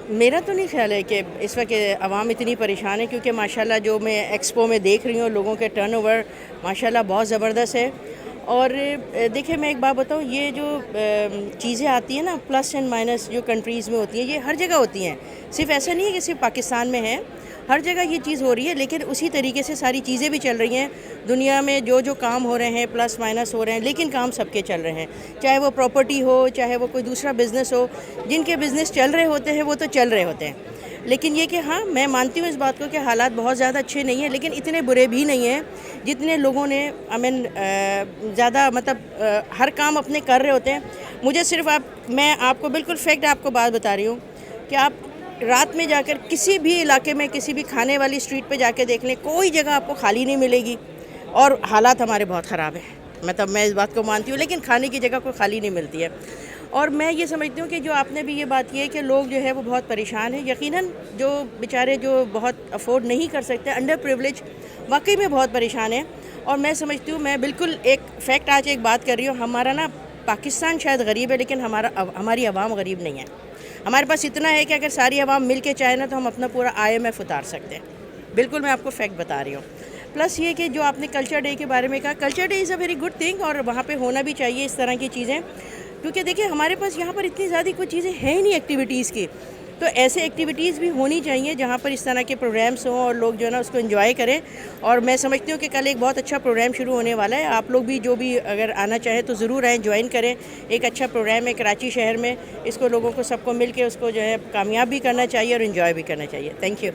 میرا تو نہیں خیال ہے کہ اس وقت عوام اتنی پریشان ہے، کیونکہ ماشاءاللہ جو میں ایکسپو میں دیکھ رہی ہوں لوگوں کے ٹرن اوور ماشاءاللہ بہت زبردست ہے۔ اور دیکھیں میں ایک بات بتاؤں، یہ جو چیزیں آتی ہیں نا پلس اینڈ مائنس جو کنٹریز میں ہوتی ہیں یہ ہر جگہ ہوتی ہیں، صرف ایسا نہیں ہے کہ صرف پاکستان میں ہے، ہر جگہ یہ چیز ہو رہی ہے، لیکن اسی طریقے سے ساری چیزیں بھی چل رہی ہیں دنیا میں۔ جو کام ہو رہے ہیں پلس مائنس ہو رہے ہیں، لیکن کام سب کے چل رہے ہیں، چاہے وہ پراپرٹی ہو، چاہے وہ کوئی دوسرا بزنس ہو۔ جن کے بزنس چل رہے ہوتے ہیں وہ تو چل رہے ہوتے ہیں، لیکن یہ کہ ہاں میں مانتی ہوں اس بات کو کہ حالات بہت زیادہ اچھے نہیں ہیں، لیکن اتنے برے بھی نہیں ہیں جتنے لوگوں نے زیادہ مطلب ہر کام اپنے کر رہے ہوتے ہیں۔ مجھے صرف میں آپ کو بالکل فیکٹ آپ کو بات بتا رہی ہوں کہ آپ رات میں جا کر کسی بھی علاقے میں کسی بھی کھانے والی اسٹریٹ پہ جا کے دیکھ لیں، کوئی جگہ آپ کو خالی نہیں ملے گی، اور حالات ہمارے بہت خراب ہیں، مطلب میں اس بات کو مانتی ہوں، لیکن کھانے کی جگہ کوئی خالی نہیں ملتی ہے۔ اور میں یہ سمجھتی ہوں کہ جو آپ نے بھی یہ بات کی ہے کہ لوگ جو ہے وہ بہت پریشان ہیں، یقیناً جو بیچارے جو بہت افورڈ نہیں کر سکتے، انڈر پریولیج، واقعی میں بہت پریشان ہیں۔ اور میں سمجھتی ہوں، میں بالکل ایک فیکٹ آج ایک بات کر رہی ہوں، ہمارا نا پاکستان شاید غریب ہے لیکن ہماری عوام غریب نہیں ہے۔ ہمارے پاس اتنا ہے کہ اگر ساری عوام مل کے چاہے نا تو ہم اپنا پورا IMF اتار سکتے ہیں، بالکل میں آپ کو فیکٹ بتا رہی ہوں۔ پلس یہ کہ جو آپ نے کلچر ڈے کے بارے میں کہا، culture day is a very good thing, اور وہاں پہ ہونا بھی چاہیے اس طرح کی چیزیں، کیونکہ دیکھیں ہمارے پاس یہاں پر اتنی زیادہ کوئی چیزیں ہیں ہی نہیں ایکٹیویٹیز کی، تو ایسے ایکٹیویٹیز بھی ہونی چاہیے جہاں پر اس طرح کے پروگرامس ہوں اور لوگ جو ہے نا اس کو انجوائے کریں۔ اور میں سمجھتی ہوں کہ کل ایک بہت اچھا پروگرام شروع ہونے والا ہے، آپ لوگ بھی جو بھی اگر آنا چاہیں تو ضرور آئیں، جوائن کریں۔ ایک اچھا پروگرام ہے کراچی شہر میں، اس کو لوگوں کو سب کو مل کے اس کو جو ہے کامیاب بھی کرنا چاہیے اور انجوائے بھی کرنا چاہیے۔ Thank you.